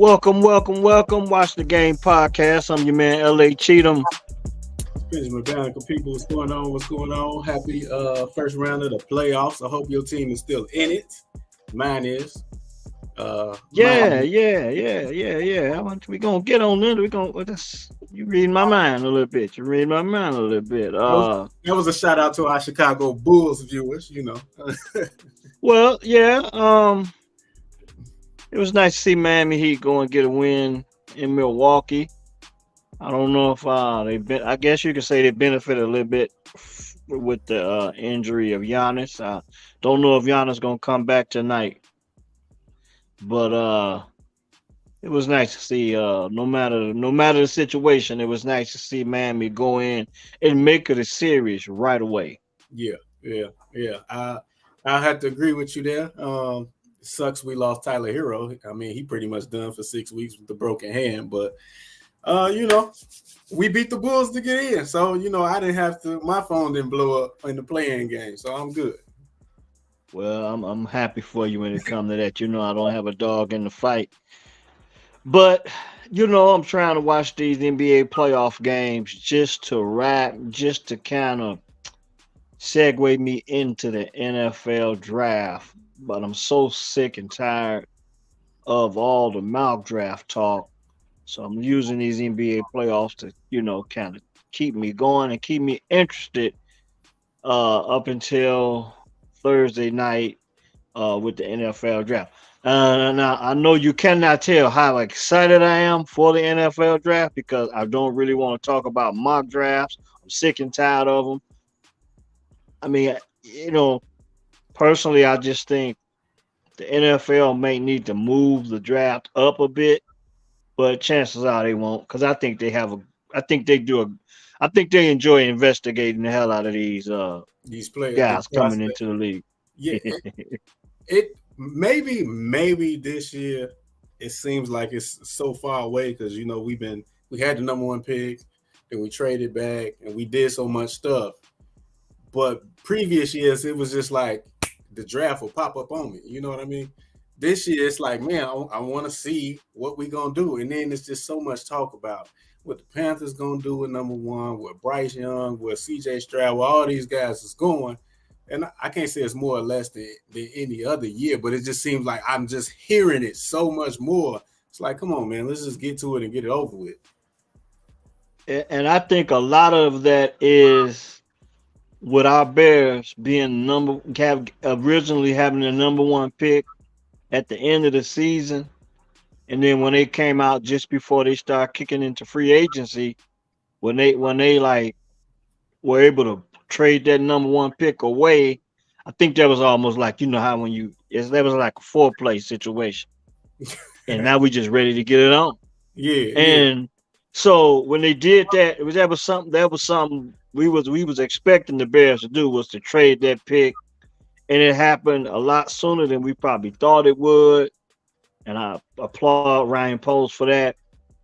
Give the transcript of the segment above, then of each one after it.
Welcome, welcome, welcome. Watch the Game Podcast. I'm your man, L.A. Cheatham. Benjamin Banneker, people, what's going on? What's going on? Happy first round of the playoffs. I hope your team is still in it. Mine is. Yeah, yeah, yeah, yeah, yeah. We gonna get on there. You read my mind a little bit. You read my mind a little bit. That was a shout out to our Chicago Bulls viewers. Well, yeah. It was nice to see Miami Heat go and get a win in Milwaukee. I don't know if I guess you could say they benefited a little bit with the injury of Giannis. I don't know if Giannis gonna come back tonight, but it was nice to see. No matter the situation, it was nice to see Miami go in and make it a series right away. Yeah. I had to agree with you there. It sucks we lost Tyler Hero. I mean, he pretty much done for 6 weeks with the broken hand, but we beat the Bulls to get in. So, I didn't have to, my phone didn't blow up in the playing game. So I'm good. Well, I'm happy for you when it comes to that. I don't have a dog in the fight. But, I'm trying to watch these NBA playoff games just to kind of segue me into the NFL draft. But I'm so sick and tired of all the mock draft talk. So I'm using these NBA playoffs to, kind of keep me going and keep me interested up until Thursday night with the NFL draft. Now, I know you cannot tell how excited I am for the NFL draft because I don't really want to talk about mock drafts. I'm sick and tired of them. I mean, personally, I just think the NFL may need to move the draft up a bit, but chances are they won't because I think they enjoy investigating the hell out of these players, guys coming into the league. Yeah, it maybe this year it seems like it's so far away because we had the number one pick, then we traded back and we did so much stuff. But previous years it was just like the draft will pop up on me. You know what I mean? This year it's like, man, I want to see what we gonna do, and then it's just so much talk about what the Panthers gonna do with number one, what Bryce Young, what C.J. Stroud, where all these guys is going. And I can't say it's more or less than any other year, but it just seems like I'm just hearing it so much more. It's like, come on, man, let's just get to it and get it over with. And I think a lot of that is with our Bears being originally having the number one pick at the end of the season, and then when they came out just before they start kicking into free agency, when they were able to trade that number one pick away, I think that was almost like how that was like a four-play situation, and now we just ready to get it on. Yeah. And so when they did that, that was something we was expecting the Bears to do, was to trade that pick, and it happened a lot sooner than we probably thought it would. And I applaud Ryan Poles for that,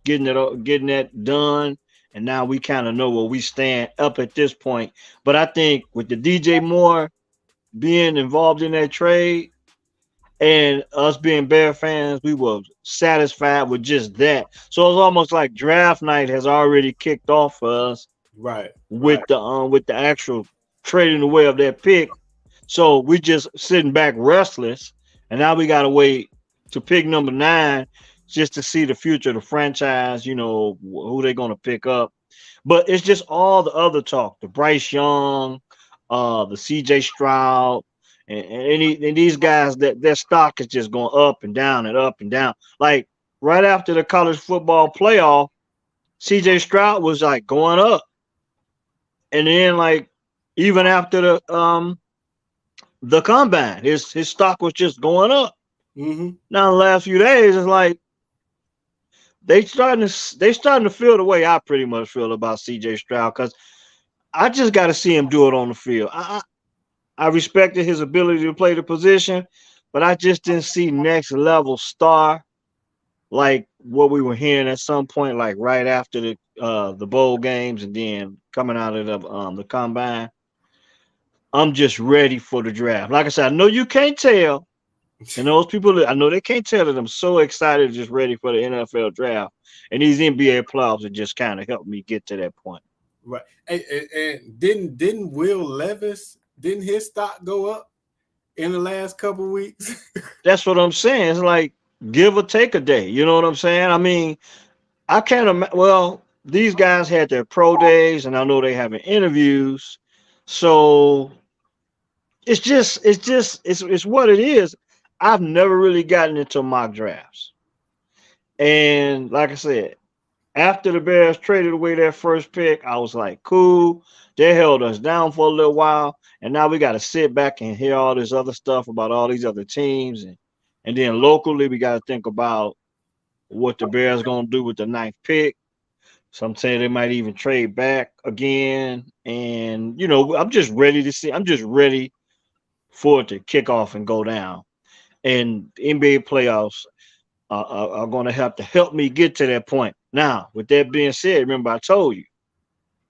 getting that done. And now we kind of know where we stand up at this point. But I think with the DJ Moore being involved in that trade and us being Bear fans, we were satisfied with just that. So it's almost like draft night has already kicked off for us, right? With the actual trading away of that pick. So we just sitting back restless, and now we got to wait to pick number 9 just to see the future of the franchise, who they're going to pick up. But it's just all the other talk, the Bryce Young, the C.J. Stroud, and these guys, that their stock is just going up and down and up and down. Like right after the college football playoff, C.J. Stroud was like going up. And then even after the combine, his stock was just going up. Mm-hmm. Now the last few days, it's like they starting to feel the way I pretty much feel about C.J. Stroud, because I just got to see him do it on the field. I respected his ability to play the position, but I just didn't see next level star like what we were hearing at some point, like right after the bowl games and then coming out of the combine. I'm just ready for the draft. Like I said, I know you can't tell, And those people, I know they can't tell that I'm so excited, just ready for the NFL draft. And these NBA playoffs have just kind of helped me get to that point. Right. And didn't Will Levis, didn't his stock go up in the last couple weeks? That's what I'm saying. It's like give or take a day. You know what I'm saying? I mean, I can't imagine. Well, these guys had their pro days, and I know they having interviews. So it's what it is. I've never really gotten into mock drafts, and like I said, after the Bears traded away their first pick, I was like, cool. They held us down for a little while, and now we got to sit back and hear all this other stuff about all these other teams, and then locally we got to think about what the Bears gonna do with the ninth pick. Some say they might even trade back again, and I'm just ready to see. I'm just ready for it to kick off and go down. And the NBA playoffs are going to have to help me get to that point. Now, with that being said, remember I told you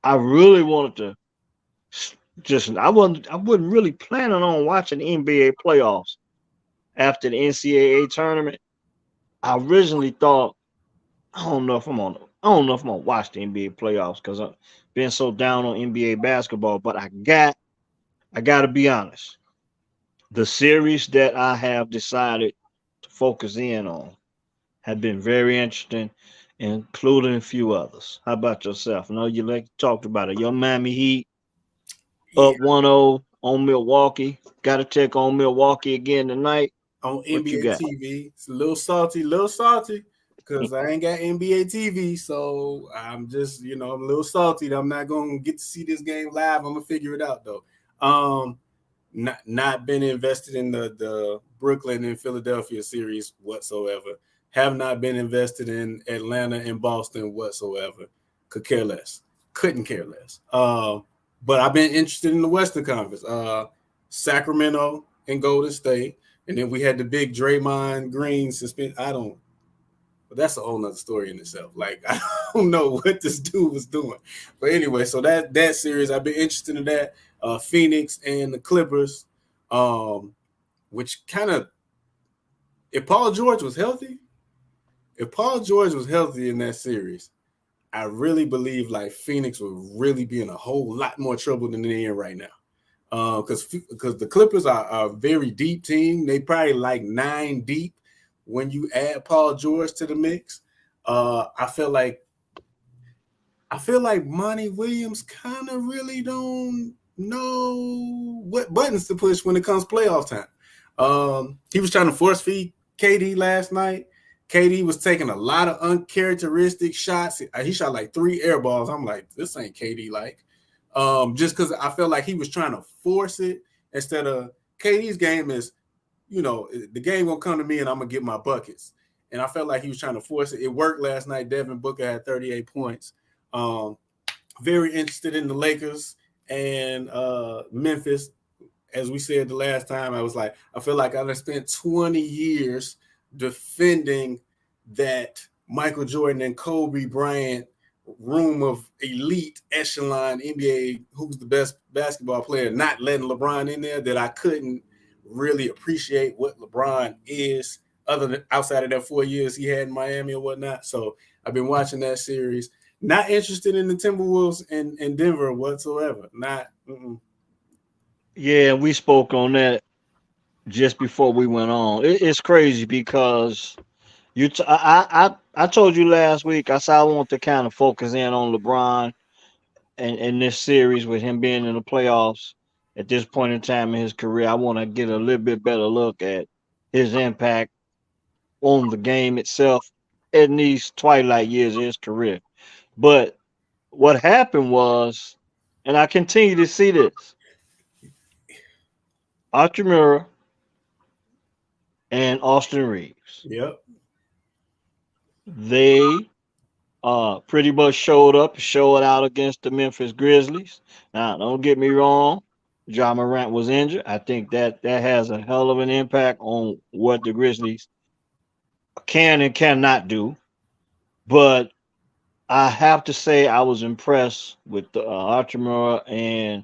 I really wanted to just I wasn't really planning on watching the NBA playoffs after the NCAA tournament. I originally thought I don't know if I'm gonna watch the NBA playoffs because I've been so down on NBA basketball. But I gotta be honest. The series that I have decided to focus in on have been very interesting, including a few others. How about yourself? I know you talked about it. Your Miami Heat Yeah, up 1-0 on Milwaukee. Got to take on Milwaukee again tonight. on What you NBA got? TV. It's a little salty, because I ain't got NBA TV. So I'm just, I'm a little salty that I'm not gonna get to see this game live. I'm gonna figure it out though. Um, not been invested in the Brooklyn and Philadelphia series whatsoever. Have not been invested in Atlanta and Boston whatsoever. Could care less. Couldn't care less. But I've been interested in the Western Conference. Sacramento and Golden State. And then we had the big Draymond Green suspend. But that's a whole nother story in itself. Like, I don't know what this dude was doing. But anyway, so that series, I've been interested in that. Phoenix and the Clippers, which kind of, if Paul George was healthy in that series, I really believe like Phoenix would really be in a whole lot more trouble than they're in right now. Because the Clippers are a very deep team. They probably like 9 deep when you add Paul George to the mix. I feel like Monty Williams kind of really don't know what buttons to push when it comes playoff time. He was trying to force feed KD last night. KD was taking a lot of uncharacteristic shots. He shot like 3 air balls. I'm like, this ain't KD like. Just because I felt like he was trying to force it instead of KD's game is, the game gonna come to me and I'm gonna get my buckets. And I felt like he was trying to force it. It worked last night. Devin Booker had 38 points. Very interested in the Lakers and Memphis. As we said the last time, I feel like I've spent 20 years defending that Michael Jordan and Kobe Bryant room of elite echelon NBA, who's the best basketball player, not letting LeBron in there, that I couldn't really appreciate what LeBron is other than outside of that 4 years he had in Miami or whatnot. So I've been watching that series. Not interested in the Timberwolves and Denver whatsoever. Not. Yeah, we spoke on that just before we went on. It's crazy because I told you last week. I said I want to kind of focus in on LeBron and this series with him being in the playoffs at this point in time in his career. I want to get a little bit better look at his impact on the game itself in these twilight years of his career. But what happened was, and I continue to see this, Archie and Austin Reeves. Yep. They pretty much showed out against the Memphis Grizzlies. Now, don't get me wrong, Ja Morant was injured. I think that has a hell of an impact on what the Grizzlies can and cannot do. But I have to say I was impressed with the Archimura and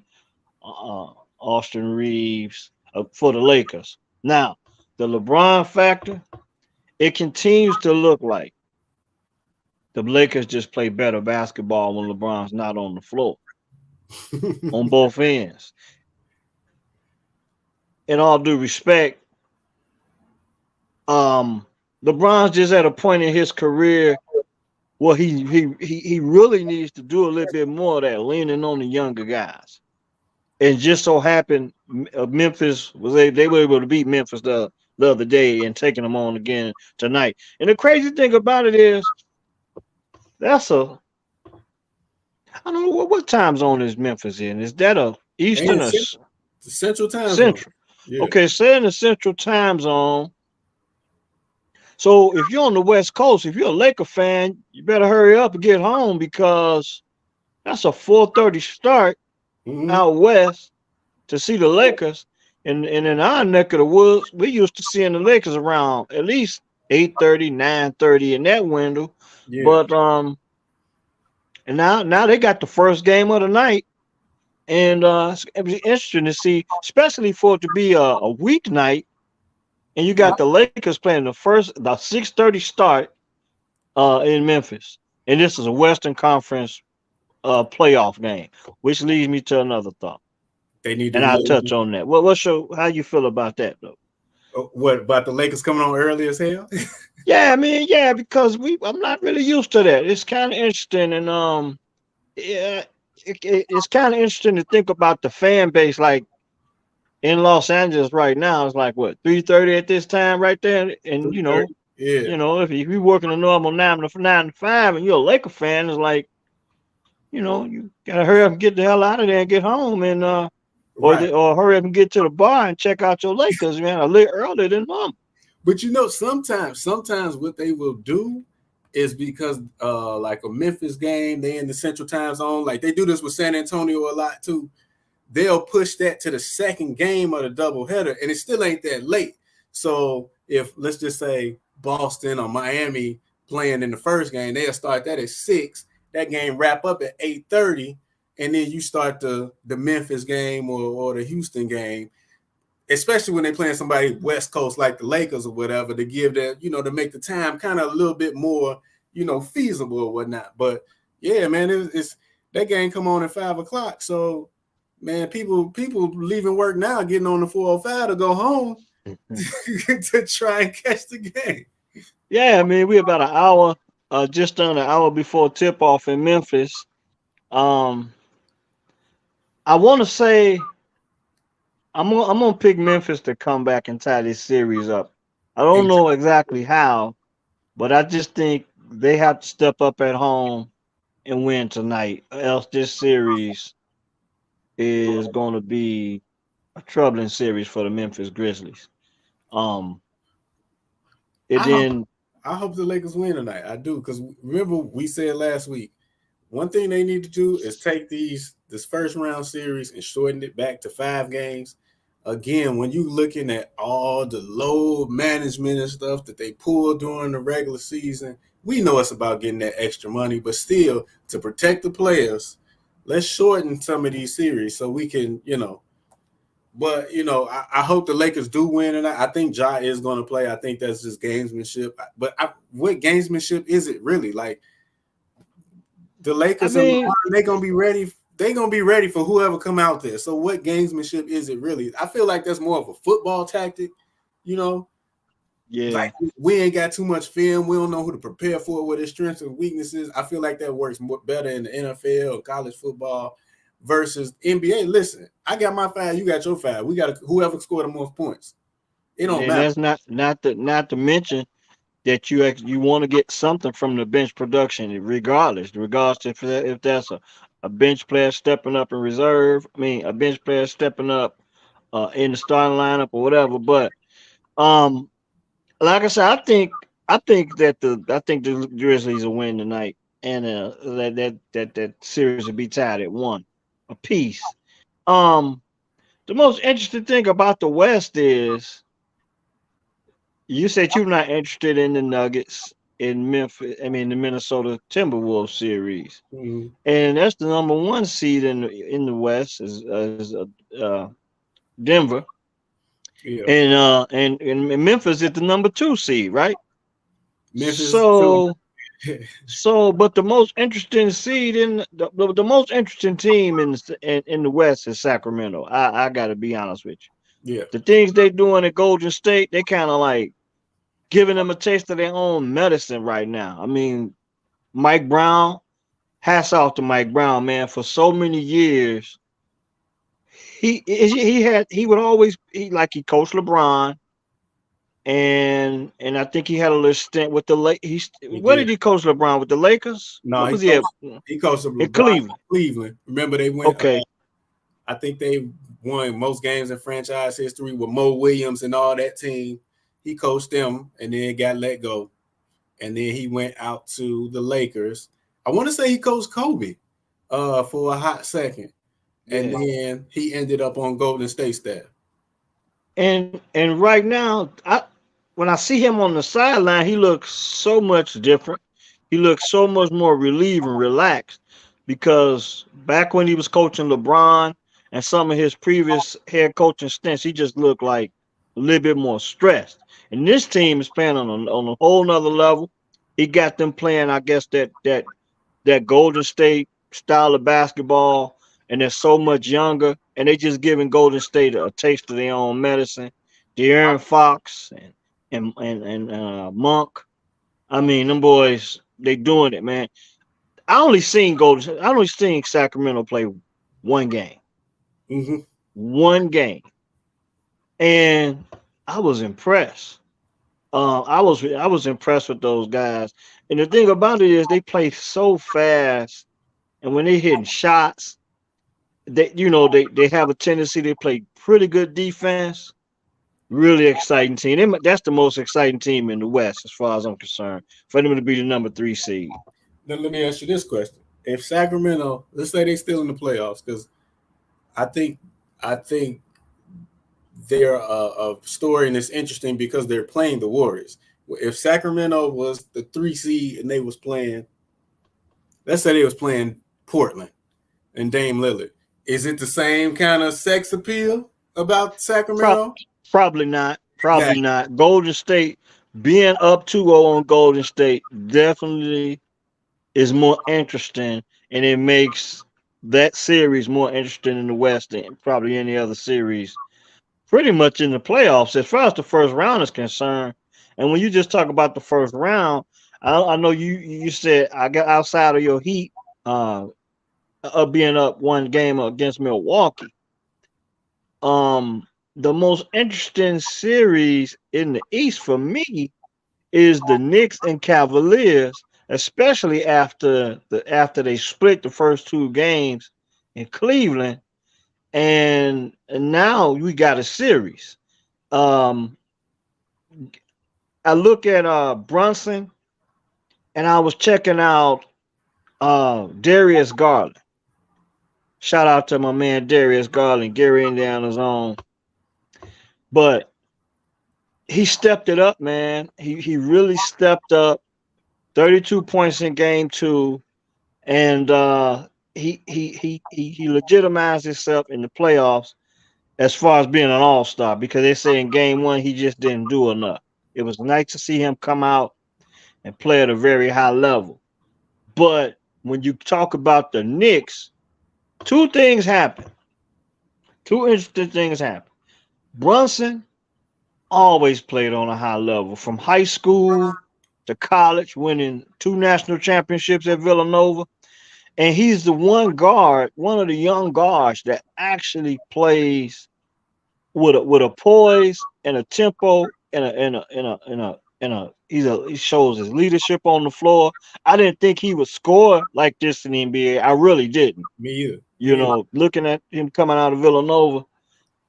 uh, Austin Reeves for the Lakers. Now, the LeBron factor, it continues to look like the Lakers just play better basketball when LeBron's not on the floor on both ends. In all due respect, um, LeBron's just at a point in his career where he really needs to do a little bit more of that, leaning on the younger guys. And just so happened, Memphis was they were able to beat Memphis the other day and taking them on again tonight. And the crazy thing about it is that's a I don't know what time zone is Memphis in. Is that a Eastern And or the Central Time Zone. Central? Yeah. Okay, say in the Central Time Zone. So if you're on the West Coast, if you're a Laker fan, you better hurry up and get home because that's a 4:30 start out west to see the Lakers. And in our neck of the woods, we used to seeing the Lakers around at least 8:30, 9:30 in that window. Yeah. But and now they got the first game of the night. And it was interesting to see, especially for it to be a weeknight, and you got the Lakers playing the 6:30 start in Memphis, and this is a Western Conference playoff game, which leads me to another thought. They need to. And I'll touch on that. How you feel about that though? What about the Lakers coming on early as hell? Yeah, I mean, yeah, because I'm not really used to that. It's kind of interesting, and yeah, it's kind of interesting to think about the fan base, like in Los Angeles right now. It's like what 3:30 at this time right there, and yeah. if you're working a normal 9 to 5, and you're a Laker fan, it's like, you gotta hurry up and get the hell out of there and get home, and or hurry up and get to the bar and check out your Lakers, man, a little earlier than normal. But sometimes what they will do is because like a Memphis game, they in the Central Time Zone, like they do this with San Antonio a lot too. They'll push that to the second game of the doubleheader, and it still ain't that late. So if let's just say Boston or Miami playing in the first game, they'll start that at 6. That game wrap up at 8:30, and then you start the Memphis game or the Houston game, especially when they playing somebody West Coast like the Lakers or whatever, to give that, to make the time kind of a little bit more, feasible or whatnot. But yeah, man, it's that game come on at 5:00. So man, people leaving work now, getting on the 405 to go home to try and catch the game. Yeah, I mean, we're about an hour, just under an hour before tip off in Memphis. I want to say I'm gonna pick Memphis to come back and tie this series up. I don't know exactly how, but I just think they have to step up at home and win tonight, else this series is going to be a troubling series for the Memphis Grizzlies. I hope the Lakers win tonight. I do, because remember we said last week, one thing they need to do is take this first round series and shorten it back to 5 games. Again, when you looking at all the load management and stuff that they pull during the regular season, we know it's about getting that extra money, but still, to protect the players, let's shorten some of these series so we can, But, I hope the Lakers do win, and I think Ja is going to play. I think that's just gamesmanship. But what gamesmanship is it really? Like, the Lakers, they're going to be ready. They're going to be ready for whoever come out there. So what gamesmanship is it really? I feel like that's more of a football tactic, Yeah. Like, we ain't got too much film. We don't know who to prepare for, what his strengths and weaknesses. I feel like that works better in the NFL or college football versus NBA. Listen, I got my 5, you got your 5. We got whoever scored the most points. It don't matter. That's not to mention that you want to get something from the bench production, regardless if that's a bench player stepping up in reserve. I mean, a bench player stepping up in the starting lineup or whatever. But like I said, I think the Grizzlies will win tonight, and that series will be tied at 1 apiece. The most interesting thing about the West is you said you're not interested in the Nuggets in Memphis. I mean, the Minnesota Timberwolves series, and that's the number 1 seed in the West is Denver. Yeah. And Memphis is the number 2 seed, right? Memphis too. But the most interesting seed in the most interesting team in the West is Sacramento. I got to be honest with you. Yeah. The things they doing at Golden State, they kind of like giving them a taste of their own medicine right now. I mean, Mike Brown, hats off to Mike Brown, man. For so many years, he would always he coached LeBron, and I think he had a little stint with the Lake. He Where did. did he coach LeBron with the Lakers? No, What was he at? he coached In LeBron Cleveland. Cleveland. Remember they went Okay. I think they won most games in franchise history with Mo Williams and all that team. He coached them and then got let go. And then he went out to the Lakers. I want to say he coached Kobe for a hot second. And then he ended up on Golden State staff. And right now, when I see him on the sideline, he looks so much different. He looks so much more relieved and relaxed because back when he was coaching LeBron and some of his previous head coaching stints, he just looked like a little bit more stressed. And this team is playing on a whole nother level. He got them playing, I guess, that Golden State style of basketball, and they're so much younger, and they just giving Golden State a taste of their own medicine. De'Aaron Fox and Monk. I mean, them boys, they doing it, man. I only seen Sacramento play one game. Mm-hmm. One game. And I was impressed. I was impressed with those guys. And the thing about it is they play so fast, and when they hitting shots, they have a tendency to play pretty good defense. Really exciting team. That's the most exciting team in the West, as far as I'm concerned, for them to be the number 3 seed. Then let me ask you this question: if Sacramento, let's say they still in the playoffs, because I think they're a story and it's interesting because they're playing the Warriors. If Sacramento was the 3 seed and they was playing, let's say they was playing Portland and Dame Lillard, is it the same kind of sex appeal about Sacramento? Probably not. Probably not. Golden State being up 2-0 on Golden State definitely is more interesting, and it makes that series more interesting in the West than probably any other series pretty much in the playoffs as far as the first round is concerned. And when you just talk about the first round, I know you said I got outside of your Heat of being up one game against Milwaukee. The most interesting series in the East for me is the Knicks and Cavaliers, especially after they split the first 2 games in Cleveland, and now we got a series. Um, I look at Brunson, and I was checking out Darius Garland. Shout out to my man Darius Garland, Gary Indiana's own. But he stepped it up, man. He really stepped up. 32 points in game 2, and he legitimized himself in the playoffs as far as being an all-star, because they say in game 1 he just didn't do enough. It was nice to see him come out and play at a very high level. But when you talk about the Knicks, 2 things happen. 2 interesting things happen. Brunson always played on a high level from high school to college, winning 2 national championships at Villanova. And he's the one of the young guards that actually plays with a poise and a tempo he shows his leadership on the floor. I didn't think he would score like this in the NBA. I really didn't. Me either. Looking at him coming out of Villanova.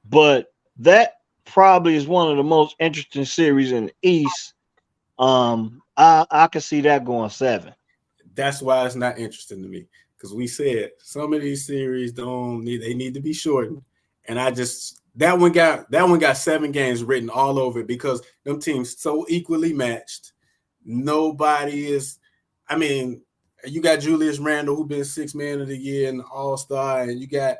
But that probably is one of the most interesting series in the East. I can see that going 7. That's why it's not interesting to me, because we said some of these series they need to be shortened, and that one got 7 games written all over it because them teams so equally matched. Nobody is. I mean, you got Julius Randle, who been 6th man of the year and All-Star, and you got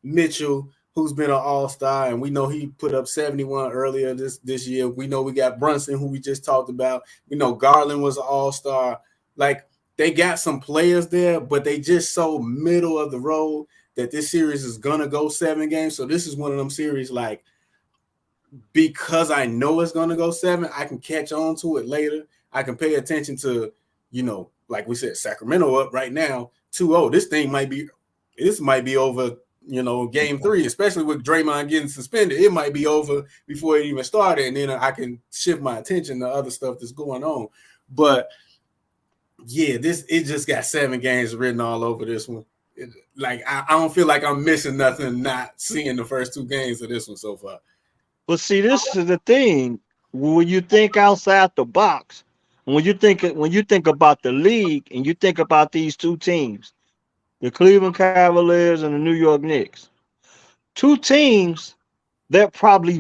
Mitchell, who's been an all-star, and we know he put up 71 earlier this year. We know we got Brunson, who we just talked about. We know Garland was an all-star. Like, they got some players there, but they just so middle of the road that this series is gonna go 7 games. So this is one of them series, like, because I know it's gonna go 7, I can catch on to it later. I can pay attention to, like we said, Sacramento up right now, 2-0. This might be over, game 3, especially with Draymond getting suspended. It might be over before it even started, and then I can shift my attention to other stuff that's going on. But yeah, it just got 7 games written all over this one. I don't feel like I'm missing nothing not seeing the first 2 games of this one so far. But see, this is the thing. When you think outside the box, when you think about the league and you think about these 2 teams, the Cleveland Cavaliers and the New York Knicks, 2 teams that probably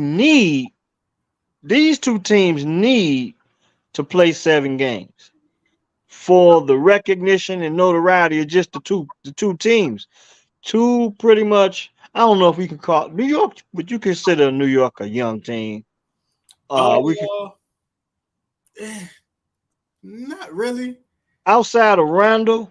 these 2 teams need to play 7 games for the recognition and notoriety of just the two teams. 2 pretty much. I don't know if we can call New York, but you consider New York a young team. Not really. Outside of Randall,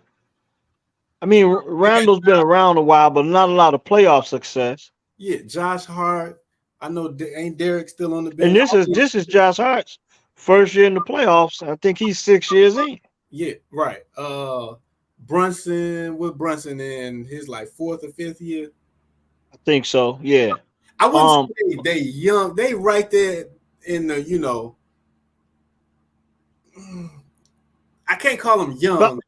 I mean, Randall's been around a while, but not a lot of playoff success. Yeah, Josh Hart. I know ain't Derek still on the bench. And this is Josh Hart's first year in the playoffs. I think he's 6 years in. Yeah, right. Brunson in his like 4th or 5th year. I think so. Yeah. I wouldn't say they young. They right there in the, I can't call them young.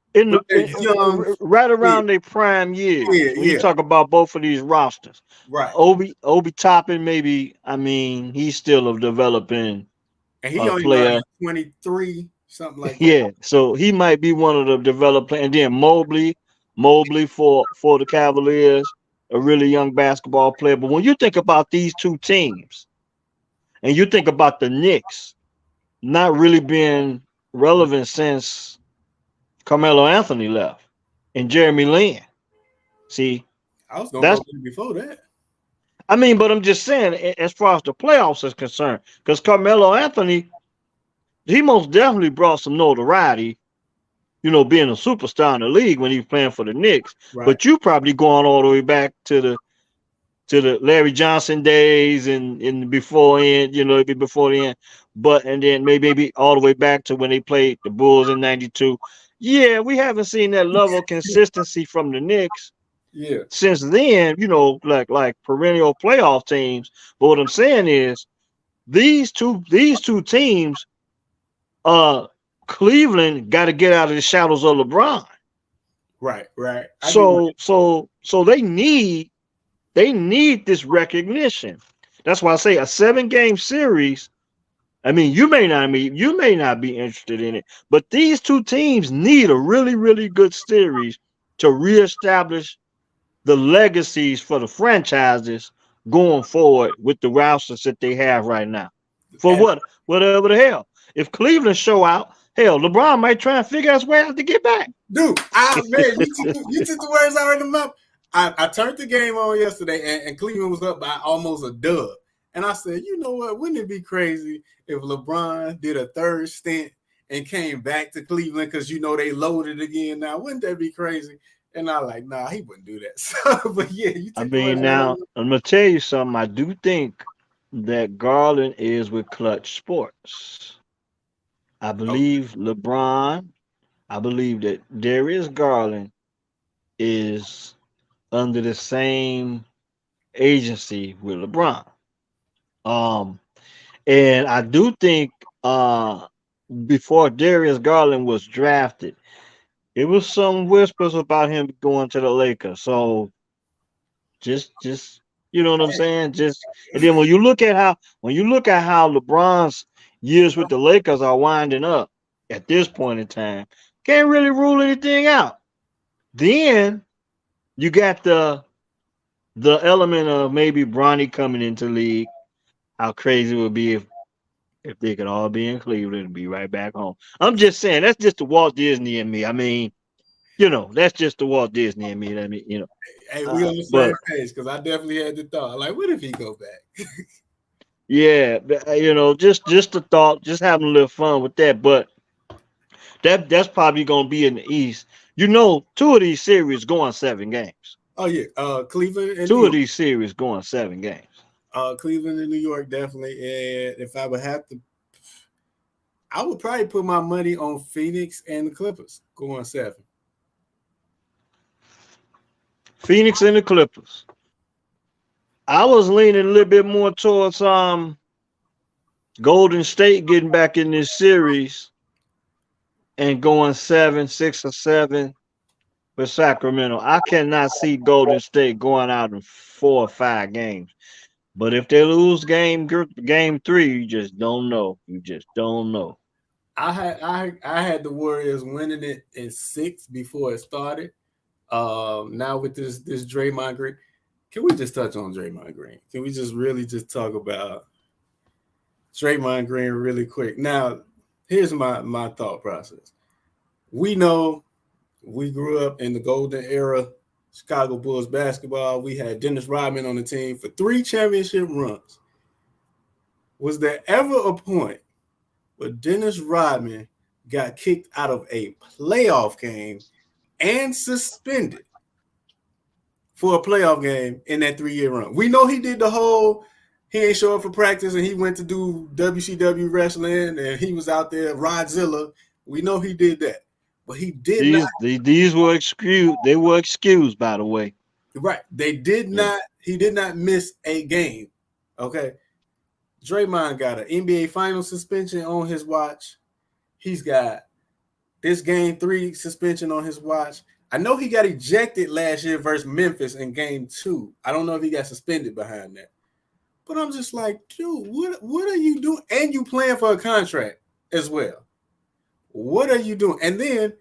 Right around their prime years. When you talk about both of these rosters. Right. Obi Toppin, maybe, I mean, he's still a developing and he only player. 23, something like that. Yeah, so he might be one of the developed, and then Mobley for the Cavaliers, a really young basketball player. But when you think about these 2 teams, and you think about the Knicks not really being relevant since Carmelo Anthony left and Jeremy Lin. See, I was going to go before that. I mean, but I'm just saying, as far as the playoffs is concerned, because Carmelo Anthony, he most definitely brought some notoriety, being a superstar in the league when he was playing for the Knicks. Right. But you probably going all the way back to the Larry Johnson days and before end, before the end. And then maybe all the way back to when they played the Bulls in '92. Yeah, we haven't seen that level of consistency from the Knicks. Yeah. Since then, like perennial playoff teams. But what I'm saying is these two teams, Cleveland got to get out of the shadows of LeBron. Right. So they need this recognition. That's why I say a 7-game series. I mean, you may not be interested in it, but these 2 teams need a really, really good series to reestablish the legacies for the franchises going forward with the rosters that they have right now. For whatever the hell. If Cleveland show out, hell, LeBron might try and figure his way out to get back. Dude, you took the words out of the mouth. I turned the game on yesterday, and Cleveland was up by almost a dub. And I said, you know what? Wouldn't it be crazy if LeBron did a 3rd stint and came back to Cleveland because, they loaded again now? Wouldn't that be crazy? And I like, nah, he wouldn't do that. So, but yeah, now I'm gonna tell you something. I do think that Garland is with Clutch Sports. I believe LeBron. I believe that Darius Garland is under the same agency with LeBron. And I do think before Darius Garland was drafted, it was some whispers about him going to the Lakers. So just you know what I'm saying? And then when you look at how LeBron's years with the Lakers are winding up at this point in time, can't really rule anything out. Then you got the element of maybe Bronny coming into the league. How crazy it would be if they could all be in Cleveland and be right back home. I'm just saying, that's just the Walt Disney in me. I mean, That's just the Walt Disney in me. Hey, we on the But same page because I definitely had the thought. Like, what if he go back? yeah, just the thought, just having a little fun with that. But that's probably gonna be in the East. Two of these series going 7 games. Oh yeah, Cleveland and New Two of York. these series going 7 games. Cleveland and New York definitely. And if I would have to, I would probably put my money on Phoenix and the Clippers going 7. Phoenix and the Clippers. I was leaning a little bit more towards Golden State getting back in this series and going 6 or 7 with Sacramento. I cannot see Golden State going out in 4 or 5 games. But if they lose game 3, you just don't know. You just don't know. I had the Warriors winning it in 6 before it started. Now with this Draymond Green, can we just touch on Draymond Green? Can we just really just talk about Draymond Green really quick? Now, here's my thought process. We know we grew up in the golden era, Chicago Bulls basketball. We had Dennis Rodman on the team for 3 championship runs. Was there ever a point where Dennis Rodman got kicked out of a playoff game and suspended for a playoff game in that 3-year run? We know he did the whole, he ain't show up for practice and he went to do WCW wrestling and he was out there, Rodzilla. We know he did that. But he did not. These were excused. They were excused, by the way. Right. They did not. He did not miss a game. Okay. Draymond got an NBA final suspension on his watch. He's got this game 3 suspension on his watch. I know he got ejected last year versus Memphis in game 2. I don't know if he got suspended behind that. But I'm just like, dude, what are you doing? And you playing for a contract as well. What are you doing? And then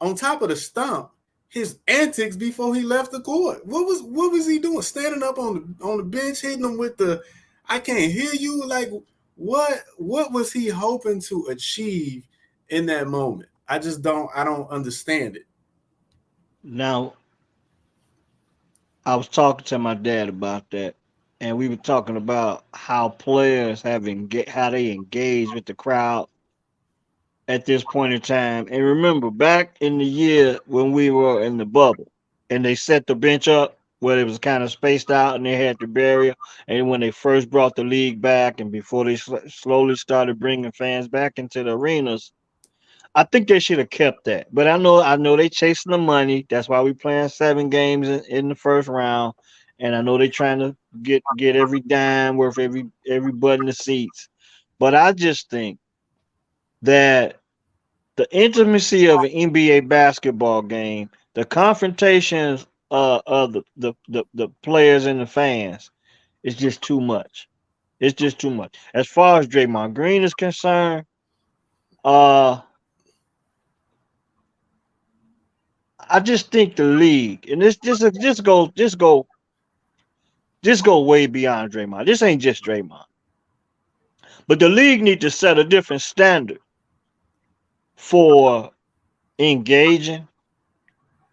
on top of the stomp, his antics before he left the court. What was he doing? Standing up on the bench, hitting him with the I can't hear you. Like what was he hoping to achieve in that moment? I don't understand it. Now, I was talking to my dad about that, and we were talking about how players how they engage with the crowd at this point in time. And remember, back in the year when we were in the bubble, and they set the bench up where it was kind of spaced out, and they had the barrier. And when they first brought the league back, and before they slowly started bringing fans back into the arenas, I think they should have kept that. But I know they chasing the money. That's why we playing 7 games in the first round. And I know they trying to get every dime worth every butt in the seats. But I just think that the intimacy of an NBA basketball game, the confrontations of the players and the fans, is just too much. It's just too much. As far as Draymond Green is concerned, I just think the league, and this just go way beyond Draymond. This ain't just Draymond, but the league need to set a different standard for engaging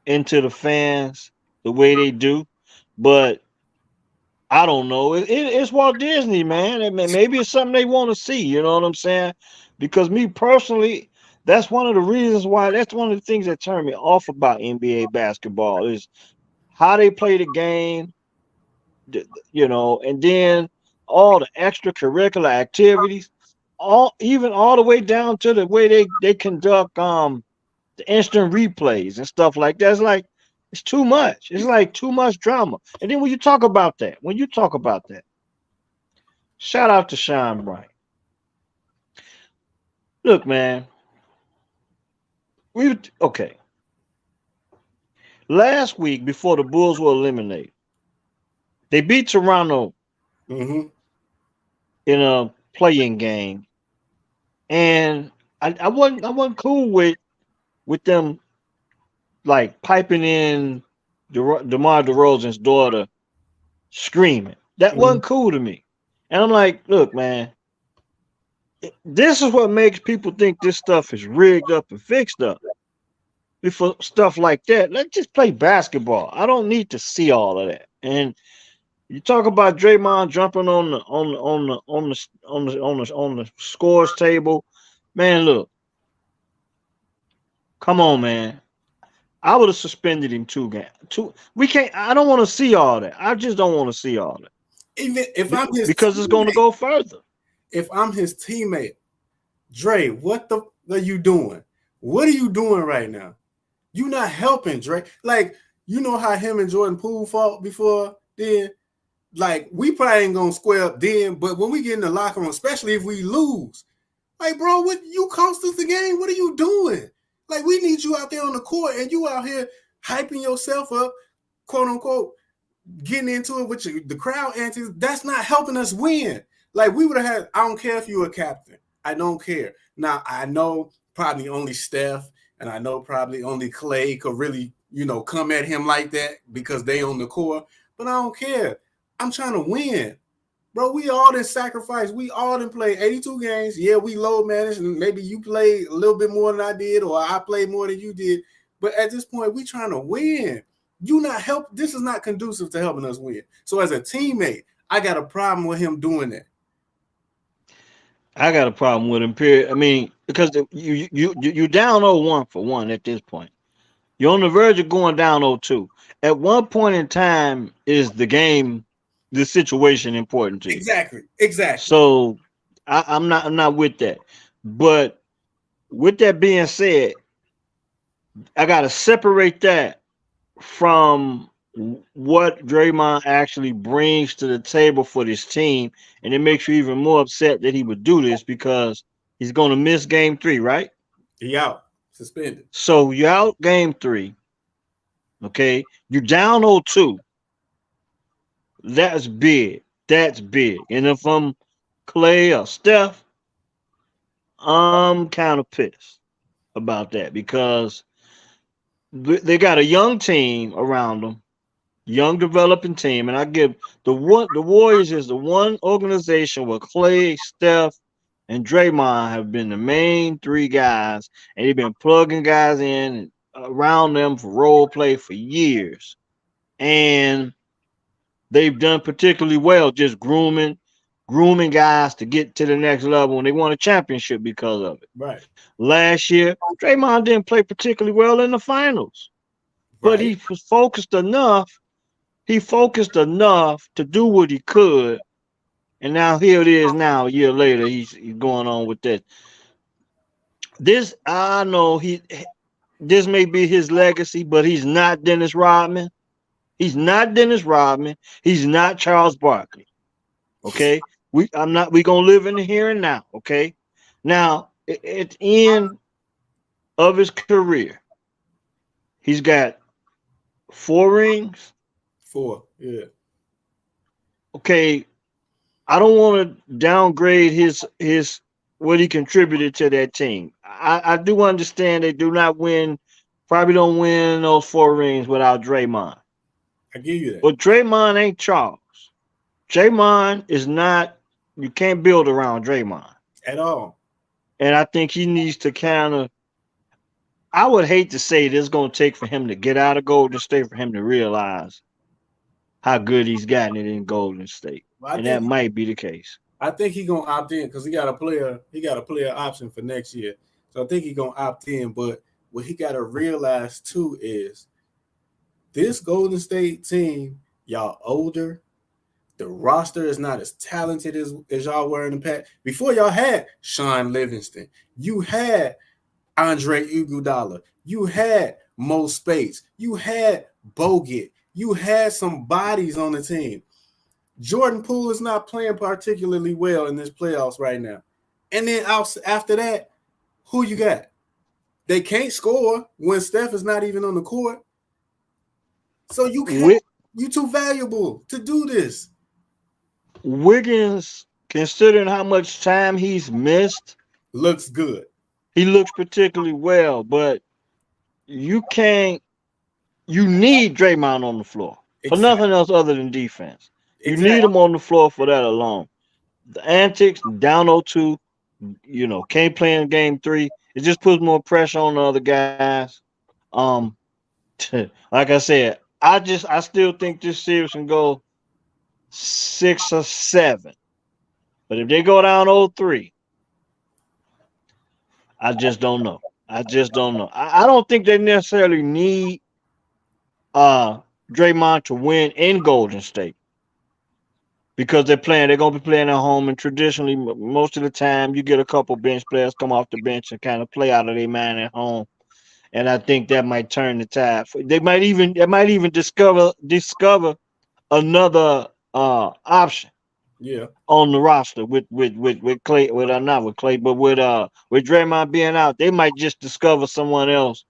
into the fans the way they do. But I don't know. It's Walt Disney, man. Maybe it's something they want to see. You know what I'm saying? Because me personally, that's one of the reasons why. That's one of the things that turned me off about NBA basketball is how they play the game. And then all the extracurricular activities, all the way down to the way they conduct the instant replays and stuff like that. It's like it's too much. It's like too much drama. And then when you talk about that, shout out to Sean Bryant. Look, man. Okay. Last week, before the Bulls were eliminated, they beat Toronto in a playing game, and I wasn't cool with them like piping in DeMar DeRozan's daughter screaming. That wasn't cool to me, and I'm like, look, man. This is what makes people think this stuff is rigged up and fixed up. for stuff like that. Let's just play basketball. I don't need to see all of that. And you talk about Draymond jumping on the scores table. Man, look, come on, man. I would have suspended him 2 games. We can't. I don't want to see all that. I just don't want to see all that. Even if I'm his Because it's going to teammate, go further. if I'm his teammate, Dre, what the are you doing? What are you doing right now? You not helping, Dre. Like, you know how him and Jordan Poole fought before then? Like, we probably ain't gonna square up then, but when we get in the locker room, especially if we lose, like, bro, what you cost us the game? What are you doing? Like, we need you out there on the court, and you out here hyping yourself up, quote unquote, getting into it with the crowd antics. That's not helping us win. Like, we would have had, I don't care if you're a captain. I don't care. Now, I know probably only Steph and I know probably only Clay could really, come at him like that because they on the court, but I don't care. I'm trying to win. Bro, we all done sacrifice. We all done play 82 games. Yeah, we load managed, and maybe you played a little bit more than I did, or I played more than you did. But at this point, we trying to win. This is not conducive to helping us win. So as a teammate, I got a problem with him doing that. I got a problem with him. Period. I mean, because you down 0-1 for one at this point. You're on the verge of going down 0-2. At one point in time, is the game, the situation important to you? Exactly. So I'm not with that. But with that being said, I gotta separate that from what Draymond actually brings to the table for this team, and it makes you even more upset that he would do this because he's going to miss game 3, right? He out, suspended. So you're out game 3. Okay, you're down 0-2. That's big. That's big. And if I'm Clay or Steph, I'm kind of pissed about that because they got a young team around them, young developing team, and I give the Warriors is the one organization where Clay, Steph, and Draymond have been the main 3 guys, and they've been plugging guys in around them for role play for years, and they've done particularly well just grooming guys to get to the next level, and they won a championship because of it. Right. Last year, Draymond didn't play particularly well in the finals, but he was focused enough. He focused enough to do what he could, and now here it is. Now a year later, he's going on with that. This I know this may be his legacy, but he's not Dennis Rodman. He's not Dennis Rodman. He's not Charles Barkley. Okay, we gonna live in the here and now. Okay, now at the end of his career, he's got 4 rings. 4, yeah. Okay, I don't want to downgrade his what he contributed to that team. I do understand they do not win, probably don't win those 4 rings without Draymond. I give you that. But Draymond ain't Charles. Draymond is not. You can't build around Draymond at all. And I think he needs to kind of. I would hate to say it's going to take for him to get out of Golden State for him to realize how good he's gotten it in Golden State, and that might be the case. I think he's gonna opt in because he got a player option for next year. So I think he's gonna opt in. But what he got to realize too is this Golden State team, y'all older. The roster is not as talented as y'all were in the past. Before y'all had Sean Livingston, you had Andre Iguodala, you had Mo Spates, you had Bogut, you had some bodies on the team. Jordan Poole is not playing particularly well in this playoffs right now. And then after that, who you got? They can't score when Steph is not even on the court. So you can't. You too valuable to do this. Wiggins, considering how much time he's missed, looks good. He looks particularly well, but you can't. You need Draymond on the floor for nothing else other than defense. You need him on the floor for that alone. The antics, down 0-2, can't play in game 3. It just puts more pressure on the other guys. Um, like I said, I still think this series can go 6 or 7. But if they go down 0-3, I just don't know. I just don't know. I don't think they necessarily need uh Draymond to win in Golden State because they're gonna be playing at home, and traditionally most of the time you get a couple bench players come off the bench and kind of play out of their mind at home. And I think that might turn the tide. They might even discover another option Yeah, on the roster with Clay, not with Clay, but with Draymond being out. They might just discover someone else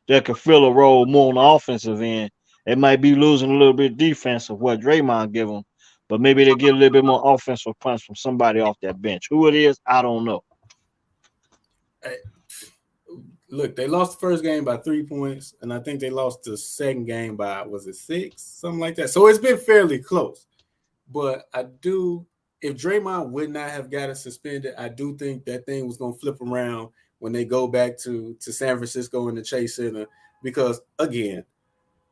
that could fill a role more on the offensive end. They might be losing a little bit of defense of what Draymond give them, but maybe they get a little bit more offensive punch from somebody off that bench. Who it is, I don't know. Hey, look, they lost the first game by 3 points, and I think they lost the second game by, was it 6, something like that. So it's been fairly close. But I do, if Draymond would not have gotten suspended, I do think that thing was going to flip around when they go back to San Francisco in the Chase Center. Because again,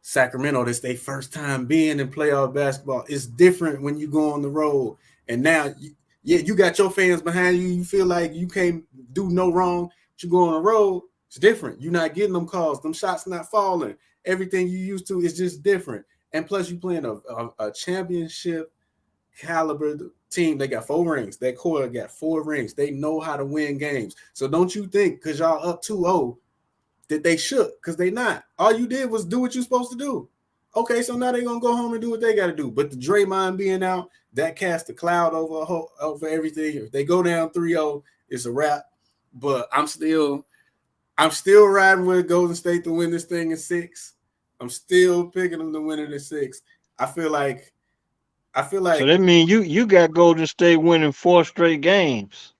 Sacramento, this their first time being in playoff basketball. It's different when you go on the road. And now, you got your fans behind you. You feel like you can't do no wrong. But you go on the road, it's different. You're not getting them calls. Them shots not falling. Everything you used to is just different. And plus, you playing a championship caliber team. They got 4 rings. That core got 4 rings. They know how to win games. So don't you think because y'all up 2-0 that they shook, because they not. All you did was do what you're supposed to do. Okay, so now they're going to go home and do what they got to do. But the Draymond being out, that cast a cloud over everything. If they go down 3-0, it's a wrap. But I'm still riding with Golden State to win this thing in 6. I'm still picking them to win it in 6. I feel like So that means you got Golden State winning 4 straight games.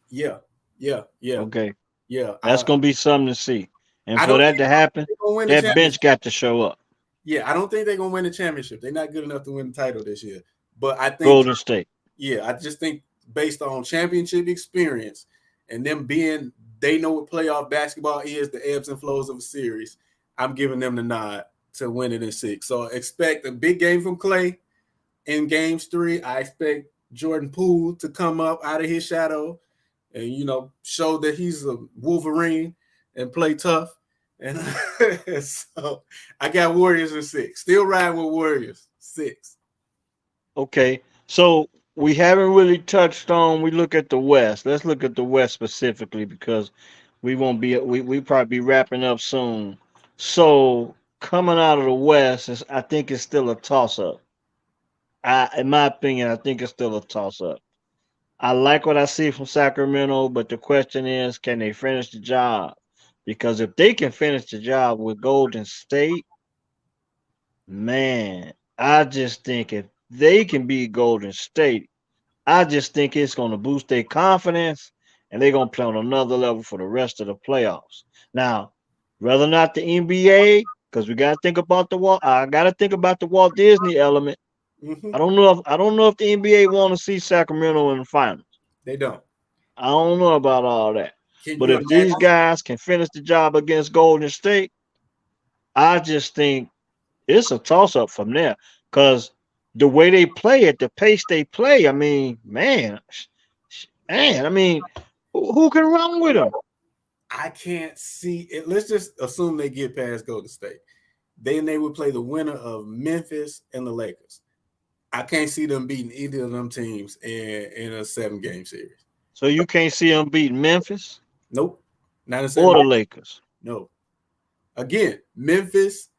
yeah. Okay, Yeah. that's gonna be something to see. And I for don't that think to happen, they're gonna win the that championship. bench got to show up. Yeah, I don't think they're gonna win the championship. They're not good enough to win the title this year. But I think Golden State. Yeah, I just think based on championship experience and them being, they know what playoff basketball is, the ebbs and flows of a series. I'm giving them the nod to win it in 6. So expect a big game from Clay in games 3. I expect Jordan Poole to come up out of his shadow and show that he's a Wolverine and play tough. And so I got Warriors in 6. Still riding with Warriors 6. Okay, so we haven't really touched on. We look at the West. Let's look at the West specifically because we won't be. We probably be wrapping up soon. So coming out of the West, I think it's still a toss up. In my opinion, I think it's still a toss up. I like what I see from Sacramento, but the question is, can they finish the job? Because if they can finish the job with Golden State, man, I just think if they can beat Golden State, I just think it's going to boost their confidence and they're going to play on another level for the rest of the playoffs. Now, whether or not the NBA, because we got to think about I got to think about the Walt Disney element. Mm-hmm. I don't know if the NBA want to see Sacramento in the finals. They don't. I don't know about all that. But if imagine? these guys can finish the job against Golden State, I just think it's a toss up from there. Because the way they play at the pace they play, I mean, man, I mean, who can run with them? I can't see it. Let's just assume they get past Golden State. Then they would play the winner of Memphis and the Lakers. I can't see them beating either of them teams in a 7-game series. So you can't see them beating Memphis? Nope. Not a 7 or the Lakers. No. Again, Memphis